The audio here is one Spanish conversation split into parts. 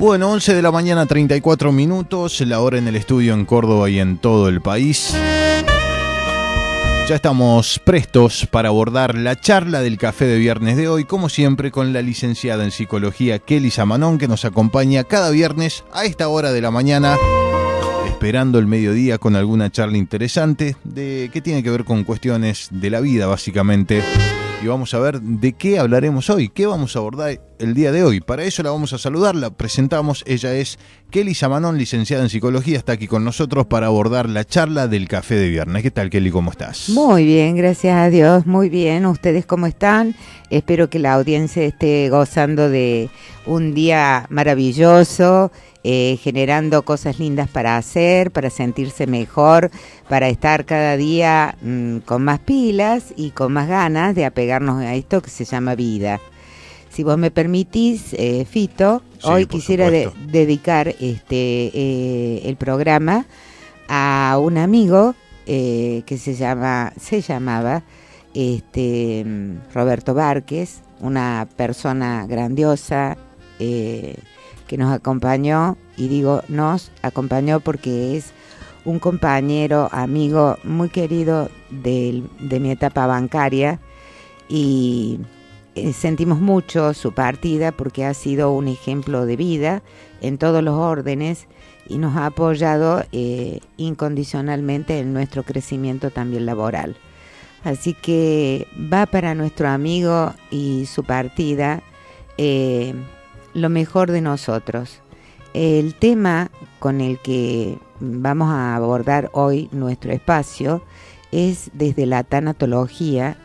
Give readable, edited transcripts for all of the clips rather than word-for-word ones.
Bueno, 11 de la mañana, 34 minutos, la hora en el estudio en Córdoba y en todo el país. Ya estamos prestos para abordar la charla del café de viernes de hoy, como siempre con la licenciada en psicología Kelly Samanón, que nos acompaña cada viernes a esta hora de la mañana, esperando el mediodía con alguna charla interesante que tiene que ver con cuestiones de la vida, básicamente. Y vamos a ver de qué hablaremos hoy, qué vamos a abordar el día de hoy. Para eso la vamos a saludar, la presentamos. Ella es Kelly Samanón, licenciada en psicología, está aquí con nosotros para abordar la charla del café de viernes. ¿Qué tal, Kelly? ¿Cómo estás? Muy bien, gracias a Dios, muy bien. ¿Ustedes cómo están? Espero que la audiencia esté gozando de un día maravilloso, generando cosas lindas para hacer, para sentirse mejor, para estar cada día con más pilas y con más ganas de apegarnos a esto que se llama vida. Si vos me permitís, Fito, sí, hoy quisiera dedicar el programa a un amigo que se llamaba Roberto Várquez, una persona grandiosa que nos acompañó, y digo nos acompañó porque es un compañero, amigo muy querido de mi etapa bancaria, y sentimos mucho su partida porque ha sido un ejemplo de vida en todos los órdenes y nos ha apoyado incondicionalmente en nuestro crecimiento también laboral. Así que va para nuestro amigo y su partida lo mejor de nosotros. El tema con el que vamos a abordar hoy nuestro espacio es desde la tanatología,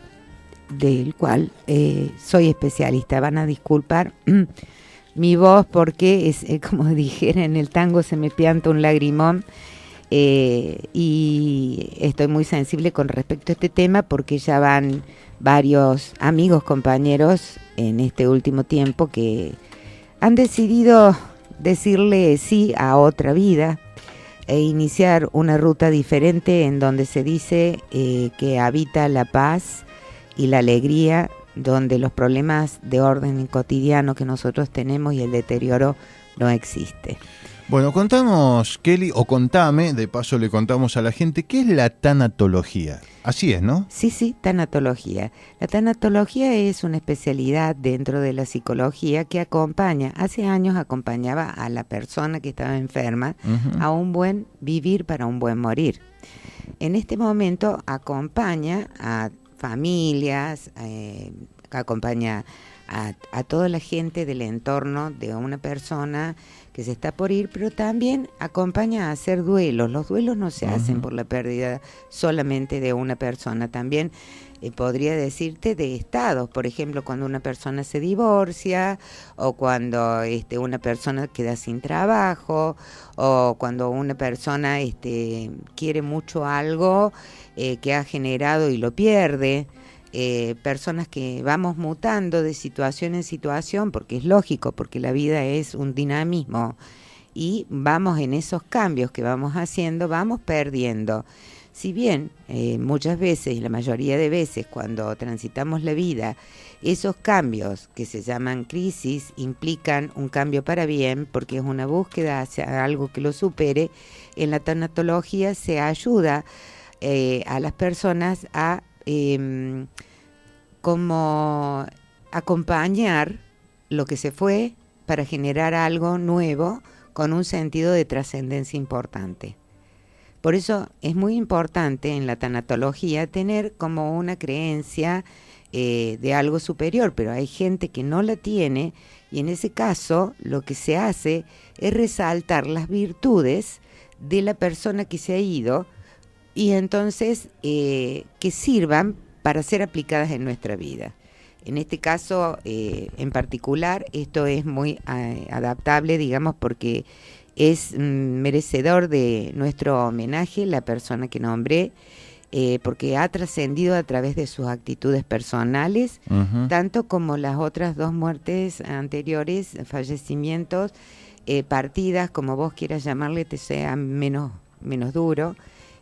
del cual soy especialista. Van a disculpar mi voz porque es como dijera en el tango, se me pianta un lagrimón, y estoy muy sensible con respecto a este tema porque ya van varios amigos, compañeros en este último tiempo que han decidido decirle sí a otra vida e iniciar una ruta diferente en donde se dice que habita la paz y la alegría, donde los problemas de orden cotidiano que nosotros tenemos y el deterioro no existe. Bueno, contanos, Kelly, o contame, de paso le contamos a la gente, ¿qué es la tanatología? Así es, ¿no? Sí, tanatología. La tanatología es una especialidad dentro de la psicología que hace años acompañaba a la persona que estaba enferma a un buen vivir para un buen morir. En este momento acompaña a familias, acompaña a toda la gente del entorno de una persona que se está por ir, pero también acompaña a hacer duelos. Los duelos no se hacen por la pérdida solamente de una persona, también podría decirte de estados, por ejemplo, cuando una persona se divorcia, o cuando una persona queda sin trabajo, o cuando una persona quiere mucho algo que ha generado y lo pierde. Personas que vamos mutando de situación en situación, porque es lógico, porque la vida es un dinamismo, y vamos en esos cambios que vamos haciendo, vamos perdiendo. Si bien muchas veces, y la mayoría de veces, cuando transitamos la vida, esos cambios que se llaman crisis implican un cambio para bien, porque es una búsqueda hacia algo que lo supere, en la tanatología se ayuda a las personas a como acompañar lo que se fue para generar algo nuevo con un sentido de trascendencia importante. Por eso es muy importante en la tanatología tener como una creencia de algo superior, pero hay gente que no la tiene, y en ese caso lo que se hace es resaltar las virtudes de la persona que se ha ido, y entonces que sirvan para ser aplicadas en nuestra vida. En este caso en particular, esto es muy adaptable, digamos, porque es merecedor de nuestro homenaje la persona que nombré, porque ha trascendido a través de sus actitudes personales, tanto como las otras dos muertes anteriores, fallecimientos, partidas, como vos quieras llamarle, te sea menos duro,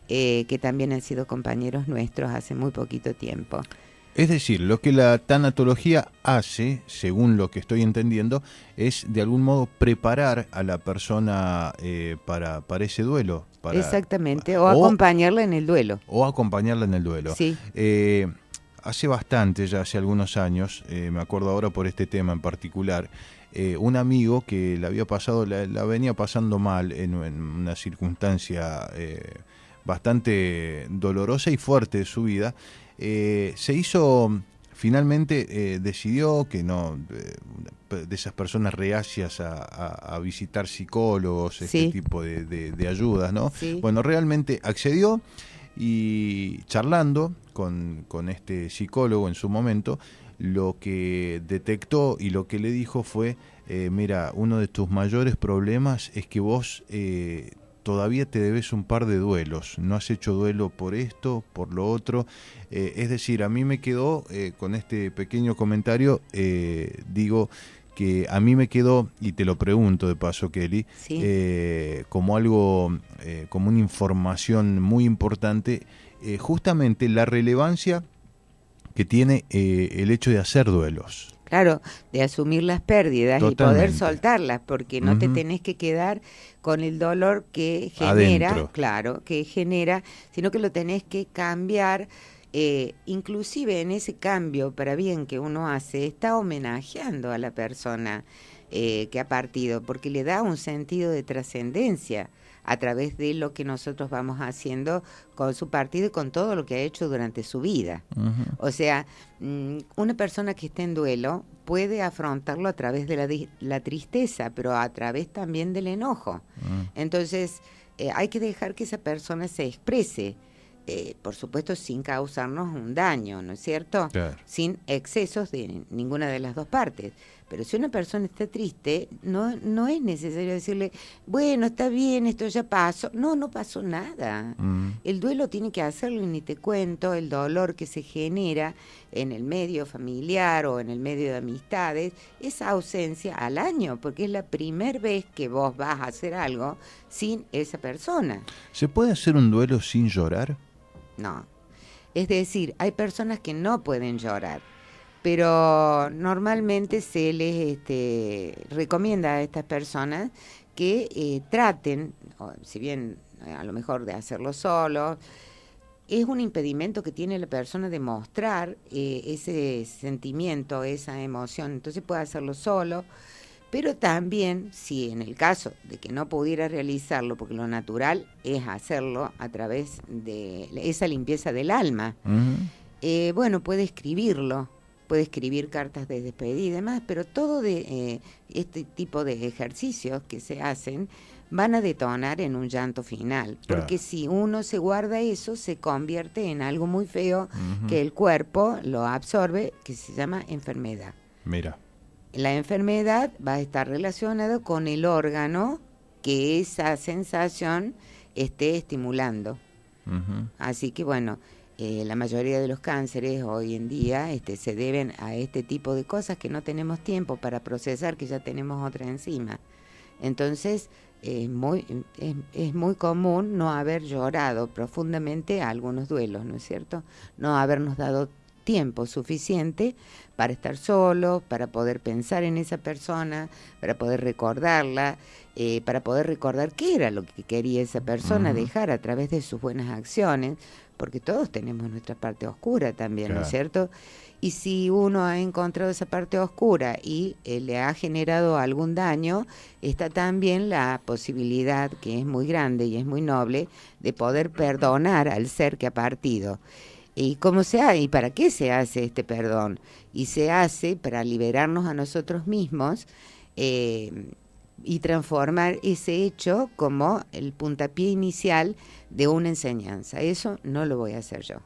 que también han sido compañeros nuestros hace muy poquito tiempo. Es decir, lo que la tanatología hace, según lo que estoy entendiendo, es de algún modo preparar a la persona para ese duelo. Exactamente, o acompañarla en el duelo. O acompañarla en el duelo. Sí. Hace bastante, ya hace algunos años, me acuerdo ahora por este tema en particular, un amigo que la había pasado, la venía pasando mal en una circunstancia bastante dolorosa y fuerte de su vida, se hizo, finalmente decidió que no, de esas personas reacias a visitar psicólogos, este tipo de ayudas, ¿no? Sí. Bueno, realmente accedió y charlando con este psicólogo en su momento, lo que detectó y lo que le dijo fue, mira, uno de tus mayores problemas es que vos todavía te debes un par de duelos, no has hecho duelo por esto, por lo otro, es decir, a mí me quedó, con este pequeño comentario, digo que a mí me quedó, y te lo pregunto de paso, Kelly, Sí. Como algo, como una información muy importante, justamente la relevancia que tiene el hecho de hacer duelos. Claro, de asumir las pérdidas. Totalmente. Y poder soltarlas, porque no te tenés que quedar con el dolor que genera, Adentro. claro, que genera, sino que lo tenés que cambiar. Inclusive en ese cambio para bien que uno hace, está homenajeando a la persona que ha partido, porque le da un sentido de trascendencia a través de lo que nosotros vamos haciendo con su partido y con todo lo que ha hecho durante su vida. O sea, una persona que esté en duelo puede afrontarlo a través de la tristeza, pero a través también del enojo. Entonces, hay que dejar que esa persona se exprese, por supuesto sin causarnos un daño, ¿no es cierto? Claro. Sin excesos de ninguna de las dos partes. Pero si una persona está triste, no es necesario decirle, bueno, está bien, esto ya pasó. No pasó nada. El duelo tiene que hacerlo y ni te cuento el dolor que se genera en el medio familiar o en el medio de amistades, esa ausencia al año, porque es la primera vez que vos vas a hacer algo sin esa persona. ¿Se puede hacer un duelo sin llorar? No. Es decir, hay personas que no pueden llorar, pero normalmente se les recomienda a estas personas que traten, si bien a lo mejor de hacerlo solo, es un impedimento que tiene la persona de mostrar ese sentimiento, esa emoción, entonces puede hacerlo solo, pero también, si en el caso de que no pudiera realizarlo, porque lo natural es hacerlo a través de esa limpieza del alma, bueno, puede escribirlo, puede escribir cartas de despedida y demás, pero todo de este tipo de ejercicios que se hacen van a detonar en un llanto final, porque si uno se guarda eso, se convierte en algo muy feo que el cuerpo lo absorbe, que se llama enfermedad. Mira. La enfermedad va a estar relacionada con el órgano que esa sensación esté estimulando. Así que bueno, la mayoría de los cánceres hoy en día se deben a este tipo de cosas que no tenemos tiempo para procesar, que ya tenemos otra encima. Entonces, es muy común no haber llorado profundamente a algunos duelos, ¿no es cierto? No habernos dado tiempo suficiente para estar solos, para poder pensar en esa persona, para poder recordarla, para poder recordar qué era lo que quería esa persona dejar a través de sus buenas acciones, porque todos tenemos nuestra parte oscura también, ¿no es cierto? Y si uno ha encontrado esa parte oscura y le ha generado algún daño, está también la posibilidad, que es muy grande y es muy noble, de poder perdonar al ser que ha partido. ¿Y cómo se hace? ¿Y para qué se hace este perdón? Y se hace para liberarnos a nosotros mismos y transformar ese hecho como el puntapié inicial de una enseñanza. Eso no lo voy a hacer yo,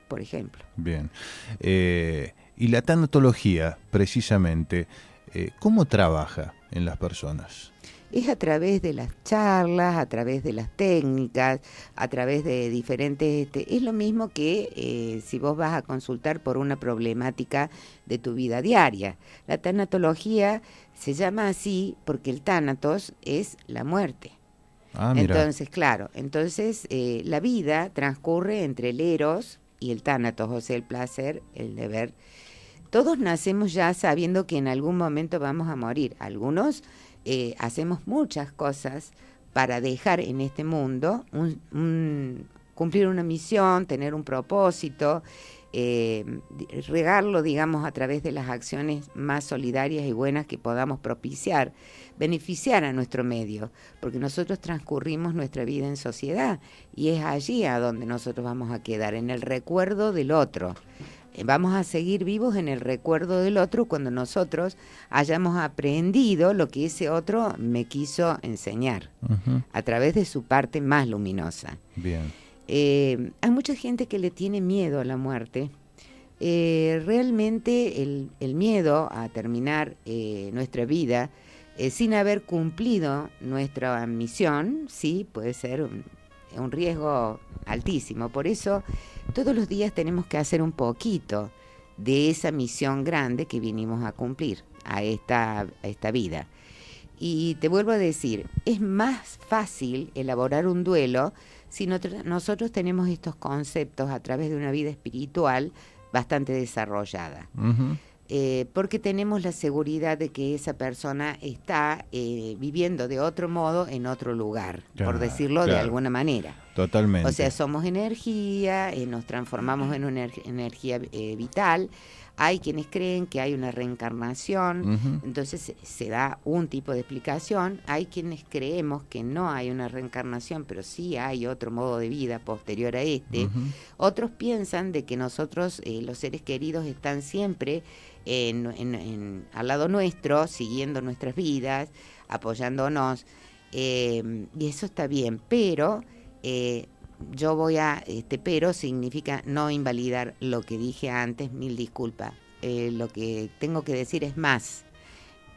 por ejemplo. Bien. Y la tanatología, precisamente, ¿cómo trabaja en las personas? Es a través de las charlas, a través de las técnicas, a través de diferentes... es lo mismo que si vos vas a consultar por una problemática de tu vida diaria. La tanatología se llama así porque el tánatos es la muerte. Ah, mira. Entonces, claro, la vida transcurre entre el eros, y el tánatos, o sea, el placer, el deber. Todos nacemos ya sabiendo que en algún momento vamos a morir. Algunos hacemos muchas cosas para dejar en este mundo cumplir una misión, tener un propósito, regarlo, digamos, a través de las acciones más solidarias y buenas que podamos propiciar, beneficiar a nuestro medio, porque nosotros transcurrimos nuestra vida en sociedad y es allí a donde nosotros vamos a quedar, en el recuerdo del otro. Vamos a seguir vivos en el recuerdo del otro cuando nosotros hayamos aprendido lo que ese otro me quiso enseñar, a través de su parte más luminosa. Bien. Hay mucha gente que le tiene miedo a la muerte. Realmente el miedo a terminar nuestra vida sin haber cumplido nuestra misión, sí, puede ser un riesgo altísimo. Por eso todos los días tenemos que hacer un poquito de esa misión grande que vinimos a cumplir a esta vida. Y te vuelvo a decir, es más fácil elaborar un duelo si nosotros tenemos estos conceptos a través de una vida espiritual bastante desarrollada. Porque tenemos la seguridad de que esa persona está viviendo de otro modo en otro lugar, por decirlo de alguna manera. Totalmente. O sea, somos energía, nos transformamos en una energía vital. Hay quienes creen que hay una reencarnación, entonces se da un tipo de explicación. Hay quienes creemos que no hay una reencarnación, pero sí hay otro modo de vida posterior a este. Otros piensan de que nosotros, los seres queridos, están siempre al lado nuestro, siguiendo nuestras vidas, apoyándonos, y eso está bien, pero yo voy a, pero significa no invalidar lo que dije antes, mil disculpas. Lo que tengo que decir es más,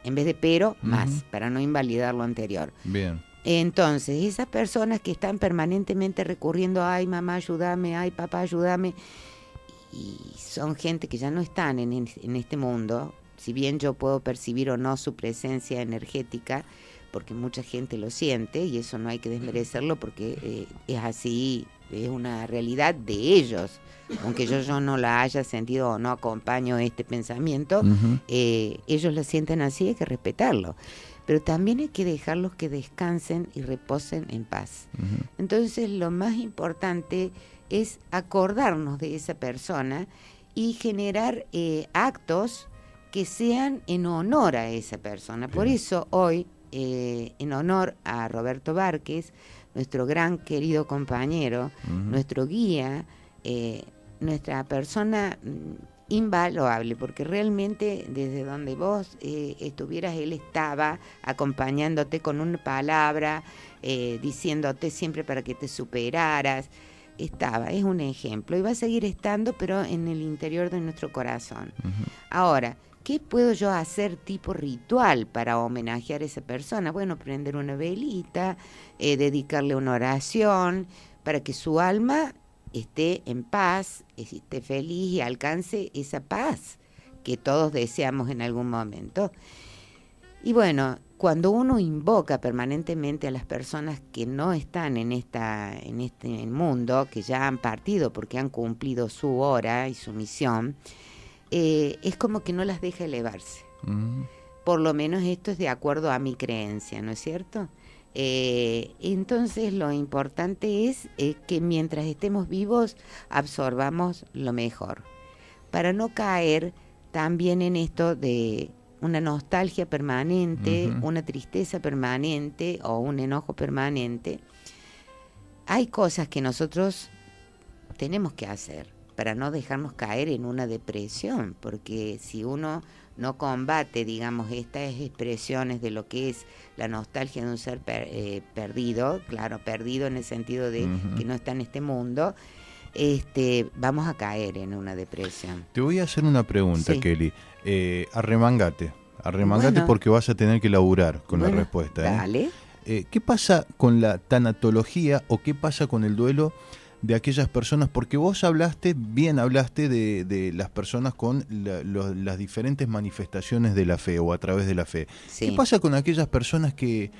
en vez de pero, más, para no invalidar lo anterior. Bien. Entonces, esas personas que están permanentemente recurriendo, ay mamá, ayúdame, ay papá, ayúdame, y son gente que ya no están en este mundo, si bien yo puedo percibir o no su presencia energética, porque mucha gente lo siente y eso no hay que desmerecerlo porque es así, es una realidad de ellos. Aunque yo no la haya sentido o no acompaño este pensamiento, ellos lo sienten así, hay que respetarlo. Pero también hay que dejarlos que descansen y reposen en paz. Entonces lo más importante es acordarnos de esa persona y generar actos que sean en honor a esa persona. Por eso hoy, en honor a Roberto Várquez, nuestro gran querido compañero, nuestro guía, nuestra persona invaluable, porque realmente desde donde vos estuvieras, él estaba acompañándote con una palabra, diciéndote siempre para que te superaras. Es un ejemplo y va a seguir estando, pero en el interior de nuestro corazón. Ahora, ¿qué puedo yo hacer tipo ritual para homenajear a esa persona? Bueno, prender una velita, dedicarle una oración para que su alma esté en paz, esté feliz y alcance esa paz que todos deseamos en algún momento. Y bueno, cuando uno invoca permanentemente a las personas que no están en este mundo, que ya han partido porque han cumplido su hora y su misión, es como que no las deja elevarse. Por lo menos esto es de acuerdo a mi creencia, ¿no es cierto? Entonces lo importante es que mientras estemos vivos absorbamos lo mejor, para no caer también en esto de una nostalgia permanente, una tristeza permanente o un enojo permanente. Hay cosas que nosotros tenemos que hacer para no dejarnos caer en una depresión, porque si uno no combate, digamos, estas expresiones de lo que es la nostalgia de un ser perdido, claro, perdido en el sentido de que no está en este mundo, vamos a caer en una depresión. Te voy a hacer una pregunta, sí. Kelly. Arremangate bueno, porque vas a tener que laburar con la respuesta. Dale. ¿Qué pasa con la tanatología o qué pasa con el duelo de aquellas personas? Porque vos hablaste de las personas con las diferentes manifestaciones de la fe o a través de la fe. Sí. ¿Qué pasa con aquellas personas que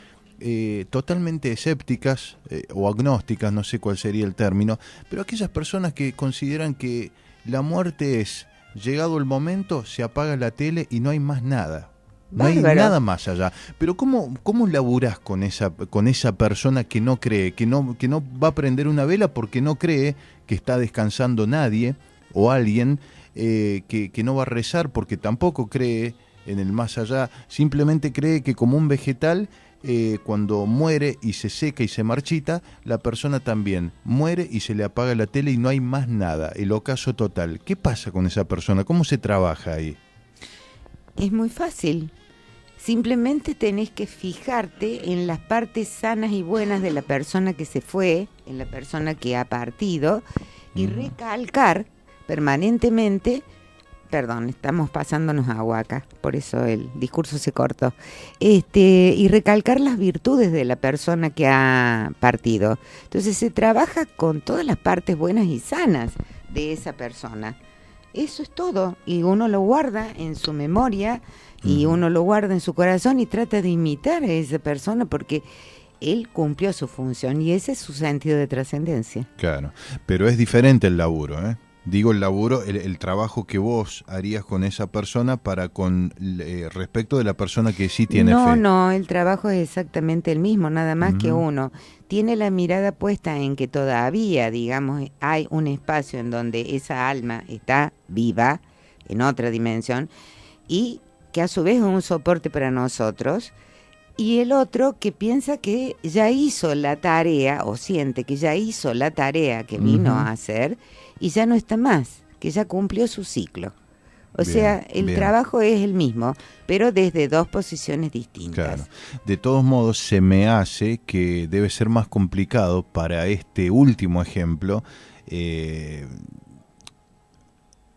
totalmente escépticas o agnósticas, no sé cuál sería el término, pero aquellas personas que consideran que la muerte es, llegado el momento, se apaga la tele y no hay más nada. No hay nada más allá. Pero ¿cómo laburás con esa persona que no cree, que no va a prender una vela porque no cree que está descansando nadie o alguien, que no va a rezar porque tampoco cree en el más allá, simplemente cree que como un vegetal, cuando muere y se seca y se marchita, la persona también muere y se le apaga la tele y no hay más nada, el ocaso total? ¿Qué pasa con esa persona? ¿Cómo se trabaja ahí? Es muy fácil. Simplemente tenés que fijarte en las partes sanas y buenas de la persona que se fue, en la persona que ha partido, y recalcar permanentemente, perdón, estamos pasándonos agua acá, por eso el discurso se cortó, y recalcar las virtudes de la persona que ha partido. Entonces se trabaja con todas las partes buenas y sanas de esa persona. Eso es todo, y uno lo guarda en su memoria y uno lo guarda en su corazón y trata de imitar a esa persona porque él cumplió su función y ese es su sentido de trascendencia. Claro, pero es diferente el laburo, ¿eh? Digo el laburo, el trabajo que vos harías con esa persona para con respecto de la persona que sí tiene fe. No, el trabajo es exactamente el mismo, nada más que uno tiene la mirada puesta en que todavía, digamos, hay un espacio en donde esa alma está viva, en otra dimensión, y que a su vez es un soporte para nosotros, y el otro que piensa que ya hizo la tarea, o siente que ya hizo la tarea que vino a hacer, y ya no está más, que ya cumplió su ciclo. O sea, el trabajo es el mismo, pero desde dos posiciones distintas. Claro. De todos modos, se me hace que debe ser más complicado para este último ejemplo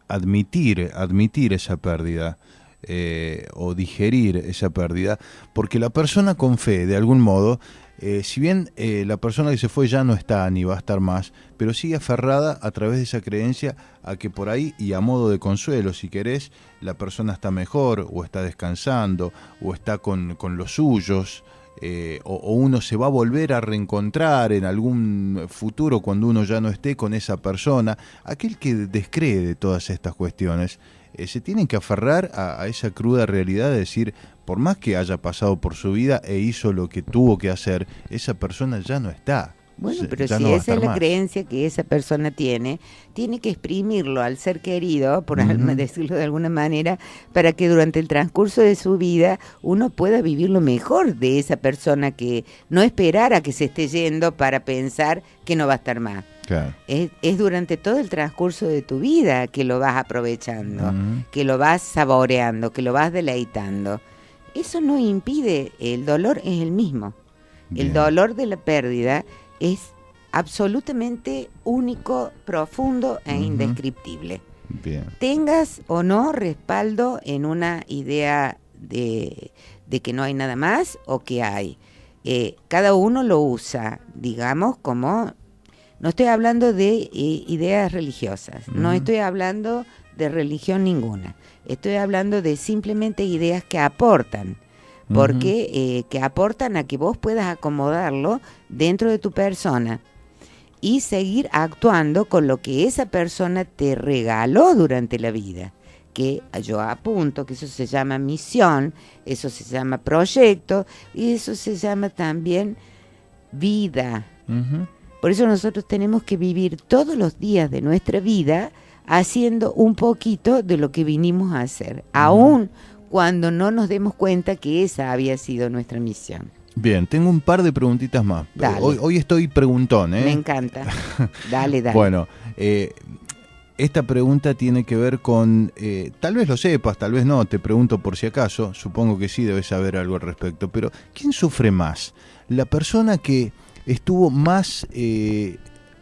admitir esa pérdida. O digerir esa pérdida, porque la persona con fe, de algún modo, si bien la persona que se fue ya no está ni va a estar más, pero sigue aferrada a través de esa creencia a que por ahí, y a modo de consuelo si querés, la persona está mejor o está descansando o está con los suyos, o uno se va a volver a reencontrar en algún futuro cuando uno ya no esté con esa persona. Aquel que descree de todas estas cuestiones se tienen que aferrar a esa cruda realidad de decir, por más que haya pasado por su vida e hizo lo que tuvo que hacer, esa persona ya no está. Bueno, pero si esa es la creencia que esa persona tiene que exprimirlo al ser querido, por decirlo de alguna manera, para que durante el transcurso de su vida uno pueda vivir lo mejor de esa persona, que no esperar a que se esté yendo para pensar que no va a estar más. Claro. Es durante todo el transcurso de tu vida que lo vas aprovechando, que lo vas saboreando, que lo vas deleitando. Eso no impide, el dolor es el mismo. Bien. El dolor de la pérdida es absolutamente único, profundo e indescriptible. Bien. Tengas o no respaldo en una idea de que no hay nada más o que hay. Cada uno lo usa, digamos, como... No estoy hablando de ideas religiosas, no estoy hablando de religión ninguna, estoy hablando de simplemente ideas que aportan, porque que aportan a que vos puedas acomodarlo dentro de tu persona y seguir actuando con lo que esa persona te regaló durante la vida, que yo apunto que eso se llama misión, eso se llama proyecto y eso se llama también vida. Por eso nosotros tenemos que vivir todos los días de nuestra vida haciendo un poquito de lo que vinimos a hacer, aún cuando no nos demos cuenta que esa había sido nuestra misión. Bien, tengo un par de preguntitas más. Hoy estoy preguntón, ¿eh? Me encanta. Dale. Bueno, esta pregunta tiene que ver con, tal vez lo sepas, tal vez no, te pregunto por si acaso, supongo que sí debes saber algo al respecto, pero ¿quién sufre más? ¿La persona que estuvo más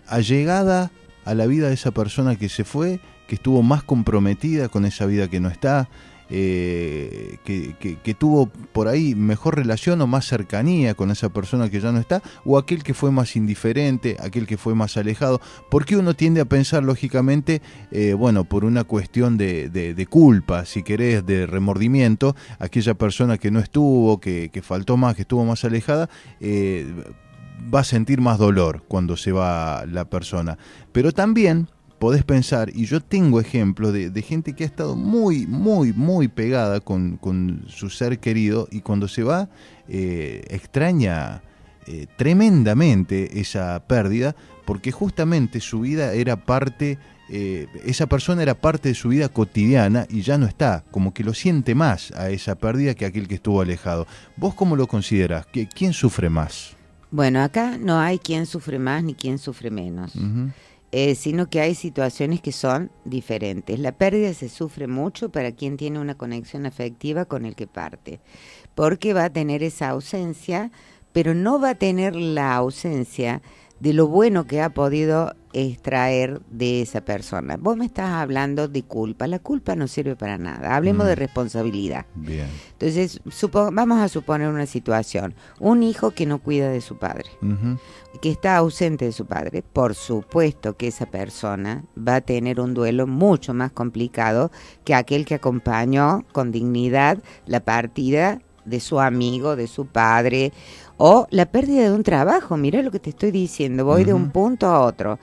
allegada a la vida de esa persona que se fue, que estuvo más comprometida con esa vida que no está, que tuvo por ahí mejor relación o más cercanía con esa persona que ya no está, o aquel que fue más indiferente, aquel que fue más alejado, porque uno tiende a pensar lógicamente, bueno, por una cuestión de culpa, si querés, de remordimiento, aquella persona que no estuvo, que faltó más, que estuvo más alejada, va a sentir más dolor cuando se va la persona, pero también podés pensar, y yo tengo ejemplos de gente que ha estado muy, muy, muy pegada con su ser querido, y cuando se va, extraña tremendamente esa pérdida, porque justamente su vida era parte, esa persona era parte de su vida cotidiana y ya no está, como que lo siente más a esa pérdida que aquel que estuvo alejado. ¿Vos cómo lo considerás? ¿Quién sufre más? Bueno, acá no hay quien sufre más ni quien sufre menos. Uh-huh. Sino que hay situaciones que son diferentes. La pérdida se sufre mucho para quien tiene una conexión afectiva con el que parte, porque va a tener esa ausencia, pero no va a tener la ausencia de lo bueno que ha podido extraer de esa persona. Vos me estás hablando de culpa. La culpa no sirve para nada. Hablemos de responsabilidad. Bien. Entonces, vamos a suponer una situación. Un hijo que no cuida de su padre, Uh-huh. que está ausente de su padre. Por supuesto que esa persona va a tener un duelo mucho más complicado que aquel que acompañó con dignidad la partida de su amigo, de su padre, o la pérdida de un trabajo. Mirá lo que te estoy diciendo, voy de un punto a otro.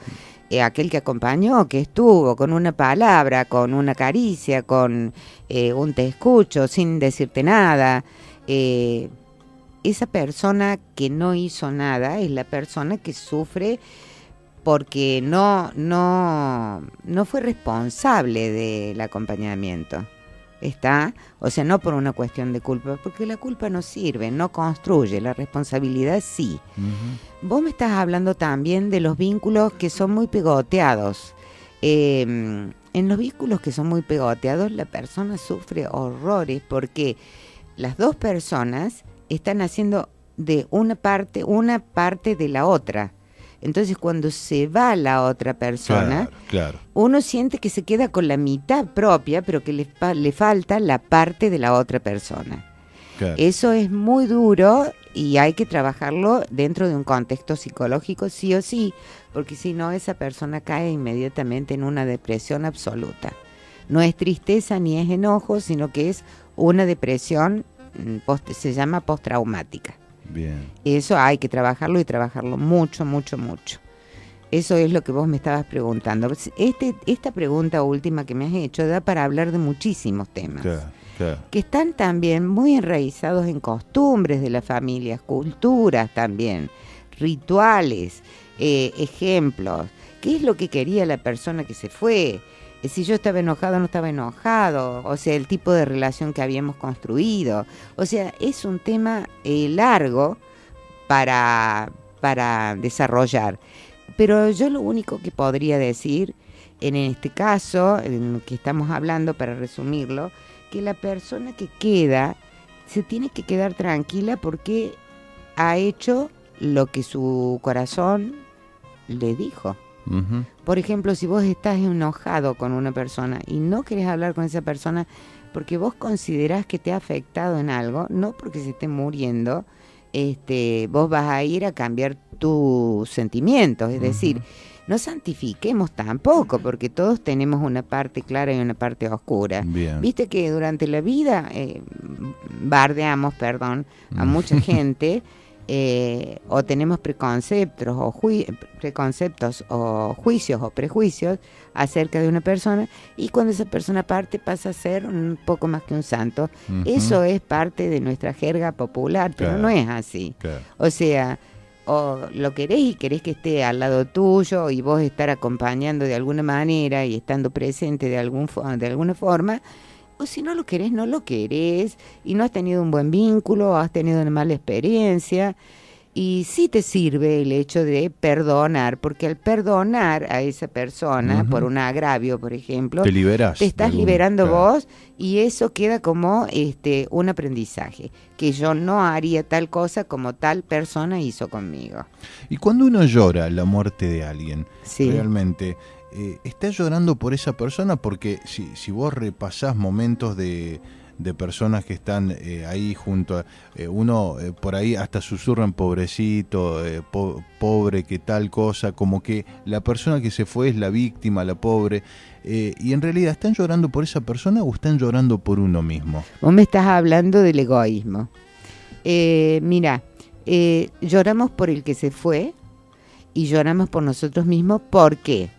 Aquel que acompañó, que estuvo con una palabra, con una caricia, con un te escucho, sin decirte nada. Esa persona que no hizo nada es la persona que sufre porque no fue responsable del acompañamiento. O sea, no por una cuestión de culpa, porque la culpa no sirve, no construye, la responsabilidad sí. Uh-huh. Vos me estás hablando también de los vínculos que son muy pegoteados. En los vínculos que son muy pegoteados, la persona sufre horrores porque las dos personas están haciendo de una parte de la otra. Entonces, cuando se va la otra persona, claro. Uno siente que se queda con la mitad propia, pero que le falta la parte de la otra persona. Claro. Eso es muy duro y hay que trabajarlo dentro de un contexto psicológico, sí o sí, porque si no, esa persona cae inmediatamente en una depresión absoluta. No es tristeza ni es enojo, sino que es una depresión, se llama postraumática. Bien. Eso hay que trabajarlo y trabajarlo mucho, mucho, mucho. Eso es lo que vos me estabas preguntando. Esta pregunta última que me has hecho da para hablar de muchísimos temas. Claro. Que están también muy enraizados en costumbres de las familias, culturas también, rituales, ejemplos. ¿Qué es lo que quería la persona que se fue? Si yo estaba enojado o no estaba enojado, o sea, el tipo de relación que habíamos construido. O sea, es un tema largo para desarrollar. Pero yo lo único que podría decir, en este caso, en lo que estamos hablando, para resumirlo, que la persona que queda se tiene que quedar tranquila porque ha hecho lo que su corazón le dijo. Uh-huh. Por ejemplo, si vos estás enojado con una persona y no querés hablar con esa persona porque vos considerás que te ha afectado en algo, no porque se esté muriendo, vos vas a ir a cambiar tus sentimientos. Es decir, no santifiquemos tampoco, porque todos tenemos una parte clara y una parte oscura. Bien. Viste que durante la vida bardeamos, a mucha gente. O tenemos preconceptos o juicios o prejuicios acerca de una persona, y cuando esa persona parte pasa a ser un poco más que un santo. Uh-huh. Eso es parte de nuestra jerga popular, pero no es así. Claro. O sea, o lo querés y querés que esté al lado tuyo y vos estar acompañando de alguna manera y estando presente de alguna forma. O si no lo querés, no lo querés, y no has tenido un buen vínculo, o has tenido una mala experiencia, y sí te sirve el hecho de perdonar, porque al perdonar a esa persona por un agravio, por ejemplo, te liberás, te estás liberando vos, y eso queda como un aprendizaje, que yo no haría tal cosa como tal persona hizo conmigo. Y cuando uno llora la muerte de alguien, realmente ¿estás llorando por esa persona? Porque si vos repasás momentos de personas que están ahí junto a uno, por ahí hasta susurran pobrecito, pobre, que tal cosa, como que la persona que se fue es la víctima, la pobre, y en realidad, ¿están llorando por esa persona o están llorando por uno mismo? Vos me estás hablando del egoísmo. Mira, lloramos por el que se fue y lloramos por nosotros mismos. ¿Por qué?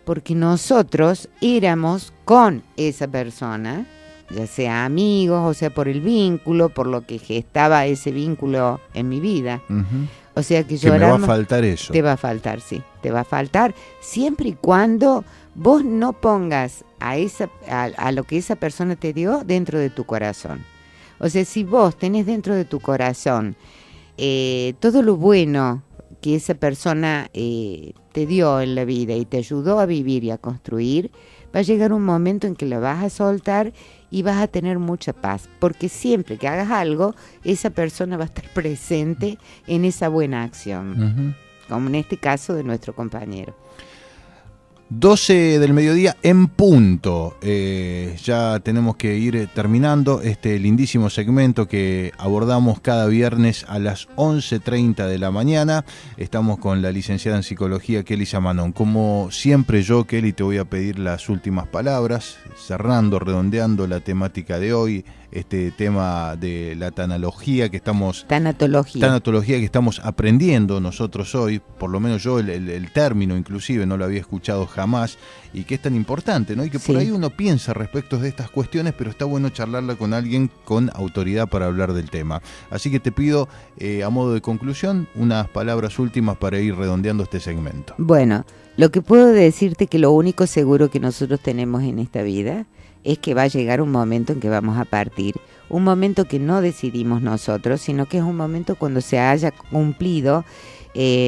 Porque nosotros éramos con esa persona, ya sea amigos, o sea por el vínculo, por lo que gestaba ese vínculo en mi vida. Uh-huh. O sea que lloramos. Que me va a faltar eso. Te va a faltar, sí, te va a faltar, siempre y cuando vos no pongas a lo que esa persona te dio dentro de tu corazón. O sea, si vos tenés dentro de tu corazón todo lo bueno que esa persona te dio en la vida y te ayudó a vivir y a construir, va a llegar un momento en que lo vas a soltar y vas a tener mucha paz, porque siempre que hagas algo, esa persona va a estar presente en esa buena acción, uh-huh. Como en este caso de nuestro compañero. 12 del mediodía en punto. Ya tenemos que ir terminando este lindísimo segmento que abordamos cada viernes a las 11:30 de la mañana. Estamos con la licenciada en psicología Kelly Samanón. Como siempre yo, Kelly, te voy a pedir las últimas palabras, cerrando, redondeando la temática de hoy. Este tema de la tanatología que estamos que estamos aprendiendo nosotros hoy, por lo menos yo el término inclusive no lo había escuchado jamás, y que es tan importante, ¿no? Y que por ahí uno piensa respecto de estas cuestiones, pero está bueno charlarla con alguien con autoridad para hablar del tema. Así que te pido, a modo de conclusión, unas palabras últimas para ir redondeando este segmento. Bueno, lo que puedo decirte que lo único seguro que nosotros tenemos en esta vida es que va a llegar un momento en que vamos a partir, un momento que no decidimos nosotros, sino que es un momento cuando se haya cumplido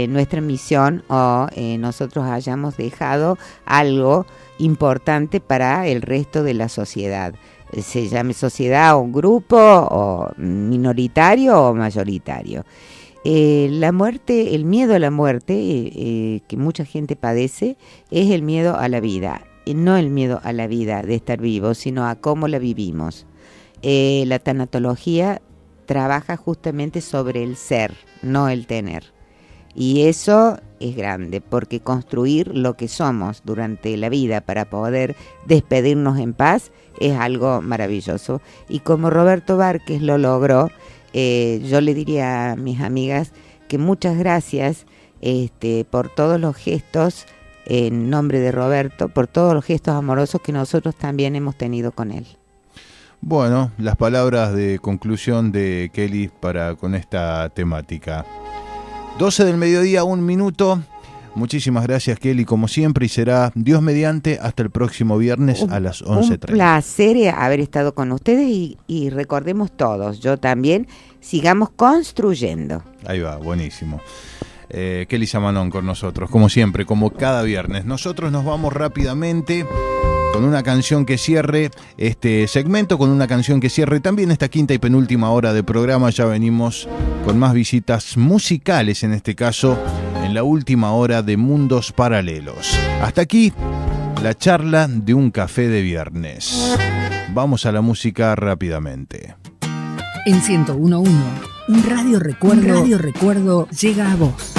nuestra misión o nosotros hayamos dejado algo importante para el resto de la sociedad. Se llame sociedad o un grupo, o minoritario o mayoritario. La muerte, el miedo a la muerte que mucha gente padece es el miedo a la vida. No el miedo a la vida de estar vivos, sino a cómo la vivimos. La tanatología trabaja justamente sobre el ser, no el tener. Y eso es grande, porque construir lo que somos durante la vida para poder despedirnos en paz es algo maravilloso. Y como Roberto Márquez lo logró, yo le diría a mis amigas que muchas gracias por todos los gestos, en nombre de Roberto, por todos los gestos amorosos que nosotros también hemos tenido con él. Bueno, las palabras de conclusión de Kelly con esta temática. 12 del mediodía, 1 minuto. Muchísimas gracias, Kelly, como siempre, y será Dios mediante hasta el próximo viernes a las 11:30. Un placer haber estado con ustedes y recordemos todos, yo también, sigamos construyendo. Ahí va, buenísimo. Kelly Samanón con nosotros, como siempre, como cada viernes. Nosotros nos vamos rápidamente con una canción que cierre este segmento, con una canción que cierre también esta quinta y penúltima hora de programa. Ya venimos con más visitas musicales, en este caso, en la última hora de Mundos Paralelos. Hasta aquí, la charla de un café de viernes. Vamos a la música rápidamente. En 101.1, un radio recuerdo llega a vos.